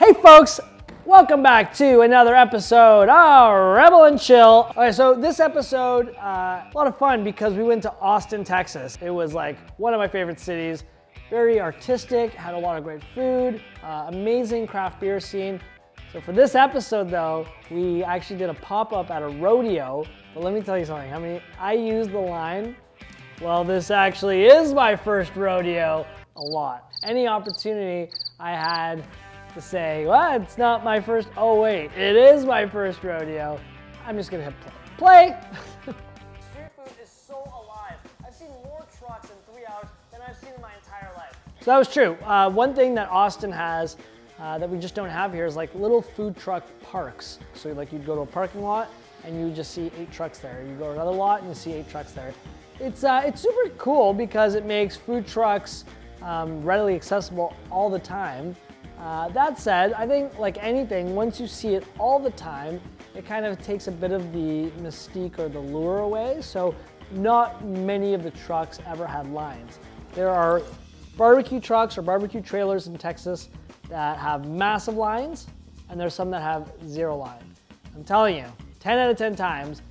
Hey folks, welcome back to another episode of Rebel and Chill. Okay, so this episode, a lot of fun because we went to Austin, Texas. It was like one of my favorite cities. Very artistic, had a lot of great food, amazing craft beer scene. So for this episode though, we actually did a pop-up at a rodeo. But let me tell you something, I used the line, well, this actually is my first rodeo, a lot. Any opportunity I had to say, well, it's not my first, oh wait, it is my first rodeo, I'm just gonna hit play. Street food is so alive. I've seen more trucks in 3 hours than I've seen in my entire life. So that was true. One thing that Austin has that we just don't have here is like little food truck parks. So like you'd go to a parking lot and you just see 8 trucks there. You go to another lot and you see 8 trucks there. It's super cool because it makes food trucks readily accessible all the time. That said, I think like anything, once you see it all the time, it kind of takes a bit of the mystique or the lure away. So not many of the trucks ever had lines. There are barbecue trucks or barbecue trailers in Texas that have massive lines, and there's some that have 0 line. I'm telling you, 10 out of 10 times,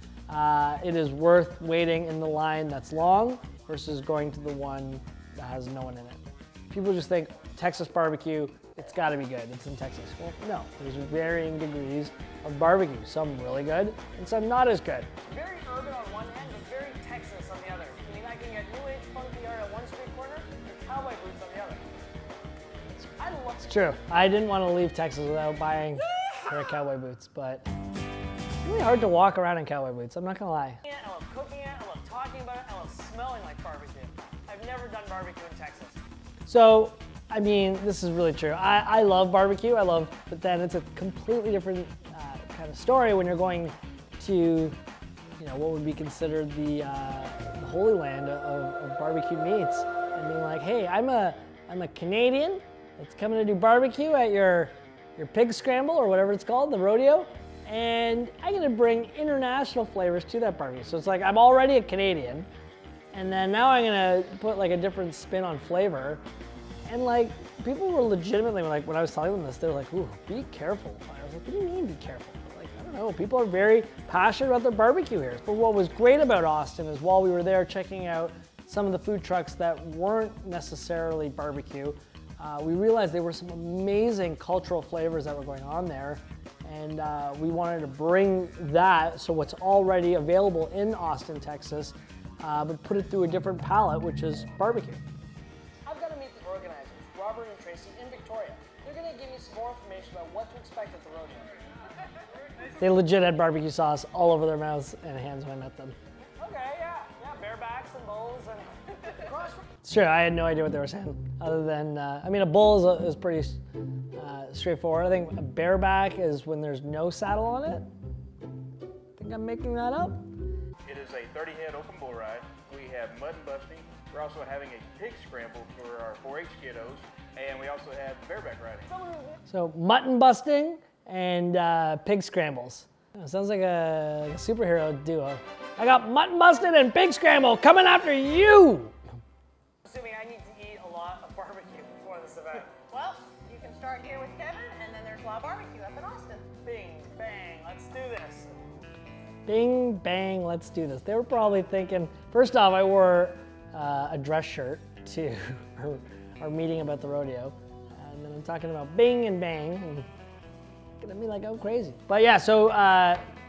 it is worth waiting in the line that's long versus going to the one that has no one in it. People just think Texas barbecue, it's gotta be good, it's in Texas. Well, no, there's varying degrees of barbecue. Some really good, and some not as good. Very urban on one end, but very Texas on the other. I mean, I can get New Age funky art at one street corner, and cowboy boots on the other. It's true. I didn't want to leave Texas without buying a pair of cowboy boots, but it's really hard to walk around in cowboy boots, I'm not gonna lie. I love cooking it, I love talking about it, I love smelling like barbecue. I've never done barbecue in Texas. So, I mean, this is really true. I love barbecue, but then it's a completely different kind of story when you're going to, you know, what would be considered the holy land of barbecue meats, and being like, hey, I'm a Canadian that's coming to do barbecue at your pig scramble or whatever it's called, the rodeo, and I'm gonna bring international flavors to that barbecue. So it's like I'm already a Canadian, and then now I'm gonna put like a different spin on flavor. And like, people were legitimately, like when I was telling them this, they were like, ooh, be careful. I was like, what do you mean be careful? Like, I don't know, people are very passionate about their barbecue here. But what was great about Austin is while we were there checking out some of the food trucks that weren't necessarily barbecue, we realized there were some amazing cultural flavors that were going on there. And we wanted to bring that, so what's already available in Austin, Texas, but put it through a different palette, which is barbecue. I've got to meet the organizers, Robert and Tracy in Victoria. They're going to give me some more information about what to expect at the rodeo. They legit had barbecue sauce all over their mouths and hands when I met them. Okay, yeah, barebacks and bowls and... It's true, I had no idea what they were saying, other than, I mean, a bull is pretty straightforward. I think a bareback is when there's no saddle on it. I think I'm making that up. It is a 30-head open bull ride. We have mutton busting. We're also having a pig scramble for our 4-H kiddos, and we also have bareback riding. So mutton busting and pig scrambles. Sounds like a superhero duo. I got mutton busting and pig scramble coming after you! Assuming I need to eat a lot of barbecue before this event. Well, you can start here with Kevin, and then there's live barbecue up in Austin. Bing, bang, let's do this. Bing, bang, let's do this. They were probably thinking, first off, I wore a dress shirt to our meeting about the rodeo. And then I'm talking about bing and bang, and looking at me like I'm crazy. But yeah, so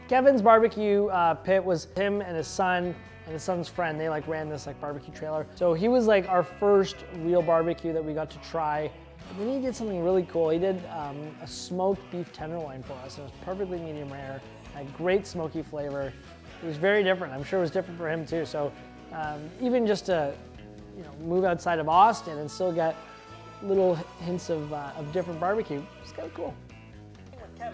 Kevin's barbecue pit was him and his son and his son's friend. They like ran this like barbecue trailer. So he was like our first real barbecue that we got to try. And then he did something really cool. He did a smoked beef tenderloin for us. It was perfectly medium rare, had great smoky flavor. It was very different. I'm sure it was different for him too. So even just to, you know, move outside of Austin and still get little hints of different barbecue, it's kind of cool.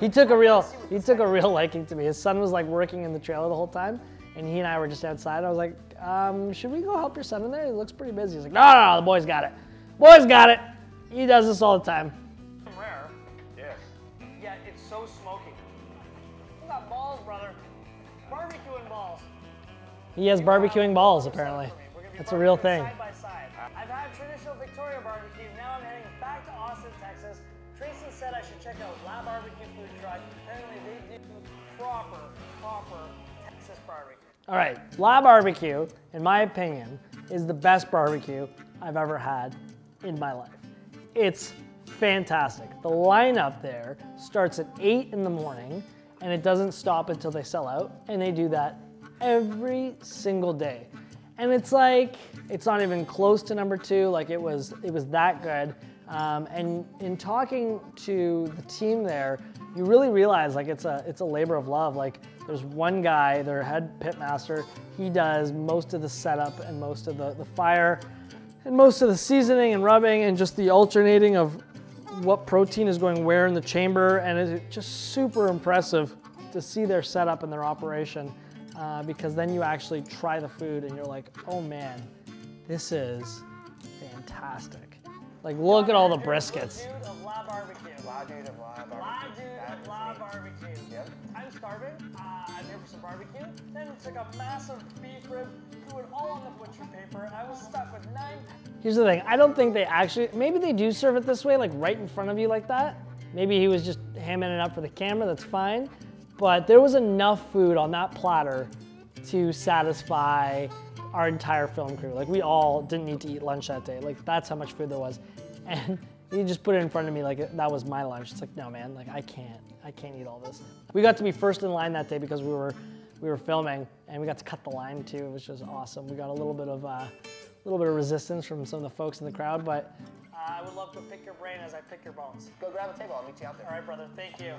He took a real liking to me. His son was like working in the trailer the whole time, and he and I were just outside. I was like, should we go help your son in there? He looks pretty busy. He's like, no, the boy's got it. Boy's got it. He does this all the time. Rare. Yes. Yeah, it's so smoky. You got balls, brother. Barbecuing balls. He has barbecuing balls, apparently. That's a real thing. Side by side. I've had traditional Victoria barbecue. Now I'm heading back to Austin, Texas. Tracy said I should check out La Barbecue Food Truck. Apparently they do proper Texas barbecue. All right, La Barbecue, in my opinion, is the best barbecue I've ever had in my life. It's fantastic. The lineup there starts at 8 in the morning and it doesn't stop until they sell out, and they do that every single day. And it's like, it's not even close to number 2, like it was that good. And in talking to the team there, you really realize like it's a labor of love. Like there's one guy, their head pit master, he does most of the setup and most of the fire and most of the seasoning and rubbing and just the alternating of what protein is going where in the chamber. And it's just super impressive to see their setup and their operation, because then you actually try the food and you're like, oh man, this is fantastic. Like look at all the briskets. Dude of La Barbecue. La dude of La Barbecue. La dude of La Barbecue. Yep. I'm starving. I'm here for some barbecue. Then took a massive beef rib, threw it all on the butcher paper. I was stuck with 9. Here's the thing, I don't think they actually, maybe they do serve it this way, like right in front of you like that. Maybe he was just hamming it up for the camera, that's fine. But there was enough food on that platter to satisfy our entire film crew. Like we all didn't need to eat lunch that day. Like that's how much food there was. And he just put it in front of me like that was my lunch. It's like, no man, like I can't eat all this. We got to be first in line that day because we were filming, and we got to cut the line too, which was awesome. We got a little bit of resistance from some of the folks in the crowd, but I would love to pick your brain as I pick your bones. Go grab a table, I'll meet you out there. All right, brother, thank you.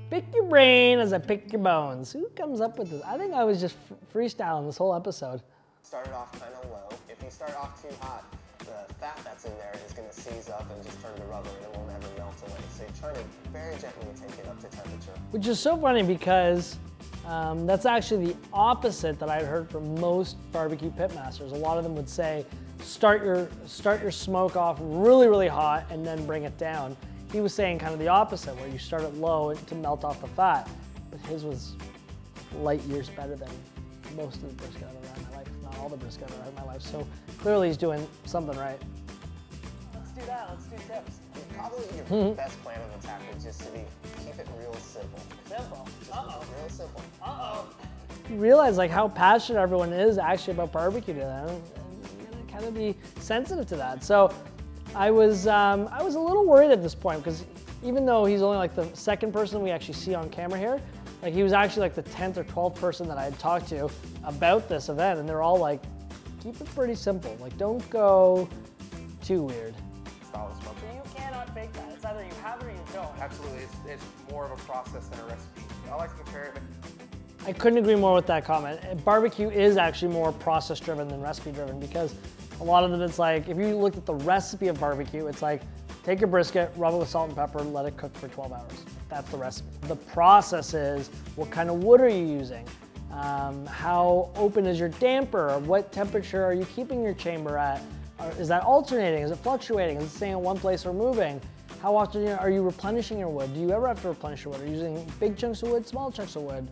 Pick your brain as I pick your bones. Who comes up with this? I think I was just freestyling this whole episode. Started off kind of low. If you start off too hot, the fat that's in there is going to seize up and just turn to rubber, and it won't ever melt away. So you're trying to very gently take it up to temperature. Which is so funny because that's actually the opposite that I'd heard from most barbecue pit masters. A lot of them would say, start your smoke off really, really hot and then bring it down. He was saying kind of the opposite, where you start it low to melt off the fat. But his was light years better than most of the brisket I've ever had in my life. Not all the brisket I've ever had in my life. So clearly he's doing something right. Let's do that. Let's do tips. Probably your best plan of attack would just to be keep it real simple. Simple. Uh-oh. Real simple. Uh-oh. You realize like how passionate everyone is actually about barbecue to them, and you gotta kind of be sensitive to that. So I was a little worried at this point, because even though he's only like the second person we actually see on camera here, like he was actually like the 10th or 12th person that I had talked to about this event, and they're all like, keep it pretty simple. Like don't go too weird. Style of smoking. You cannot fake that. It's either you have it or you don't. Absolutely, it's more of a process than a recipe. I like to compare it. I couldn't agree more with that comment. Barbecue is actually more process driven than recipe driven, because a lot of them, it's like, if you looked at the recipe of barbecue, it's like, take your brisket, rub it with salt and pepper, let it cook for 12 hours. That's the recipe. The process is, what kind of wood are you using? How open is your damper? What temperature are you keeping your chamber at? Is that alternating? Is it fluctuating? Is it staying in one place or moving? How often are you replenishing your wood? Do you ever have to replenish your wood? Are you using big chunks of wood, small chunks of wood?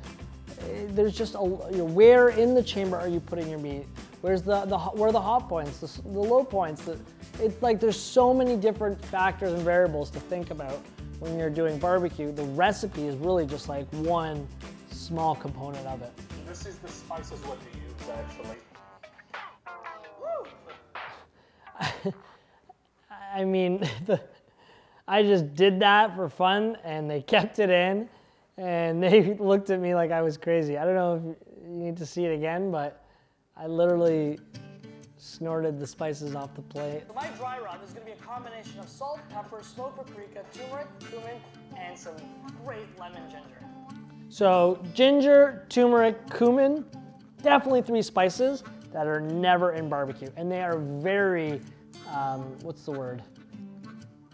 There's just where in the chamber are you putting your meat? Where are the hot points, the low points? It's like there's so many different factors and variables to think about when you're doing barbecue. The recipe is really just like one small component of it. This is the spices what you use actually. I mean, I just did that for fun, and they kept it in, and they looked at me like I was crazy. I don't know if you need to see it again, but I literally snorted the spices off the plate. So my dry rub is going to be a combination of salt, pepper, smoked paprika, turmeric, cumin, and some great lemon ginger. So ginger, turmeric, cumin, definitely 3 spices that are never in barbecue. And they are very, what's the word?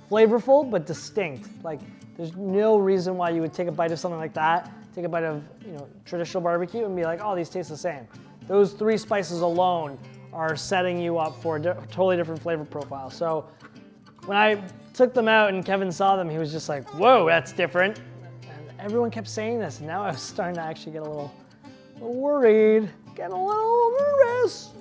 Flavorful, but distinct. Like, there's no reason why you would take a bite of something like that, take a bite of, traditional barbecue and be like, oh, these taste the same. Those 3 spices alone are setting you up for a totally different flavor profile. So when I took them out and Kevin saw them, he was just like, whoa, that's different. And everyone kept saying this, and now I was starting to actually get a little worried, getting a little nervous.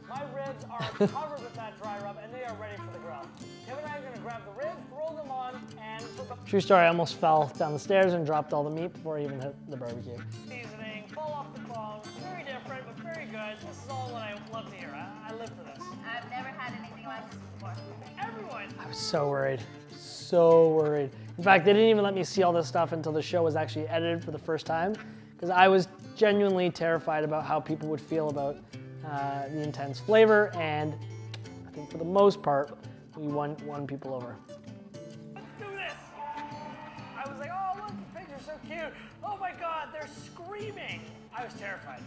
My ribs are covered with that dry rub, and they are ready for the grill. Kevin and I are going to grab the ribs, roll them on, and True story, I almost fell down the stairs and dropped all the meat before I even hit the barbecue. Seasoning, fall off the bone, very different, but very good. This is all what I love to hear. I live for this. I've never had anything like this before. Everyone. I was so worried, so worried. In fact, they didn't even let me see all this stuff until the show was actually edited for the first time, because I was genuinely terrified about how people would feel about the intense flavor, and I think for the most part, we won people over. Let's do this. I was like, oh, look, the pigs are so cute. Oh my God, they're screaming. I was terrified.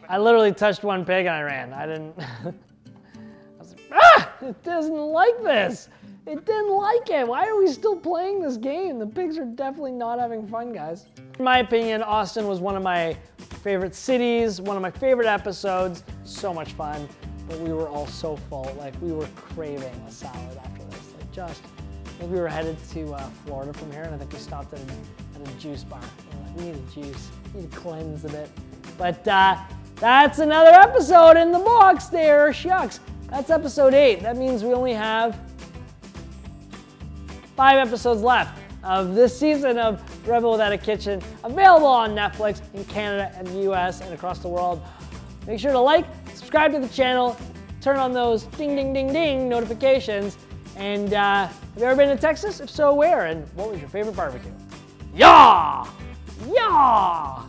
I literally touched one pig and I ran. I didn't, I was like, ah, it doesn't like this. It didn't like it. Why are we still playing this game? The pigs are definitely not having fun, guys. In my opinion, Austin was one of my favorite cities, one of my favorite episodes. So much fun, but we were all so full. Like, we were craving a salad after this. Like, just, I think we were headed to Florida from here, and I think we stopped at a juice bar. We're like, we need a juice. We need to cleanse a bit. But that's another episode in the box there, shucks. That's episode 8. That means we only have 5 episodes left of this season of Rebel Without a Kitchen, available on Netflix in Canada and the US and across the world. Make sure to like, subscribe to the channel, turn on those ding, ding, ding, ding notifications. And have you ever been to Texas? If so, where? And what was your favorite barbecue? Yeah! Yeah!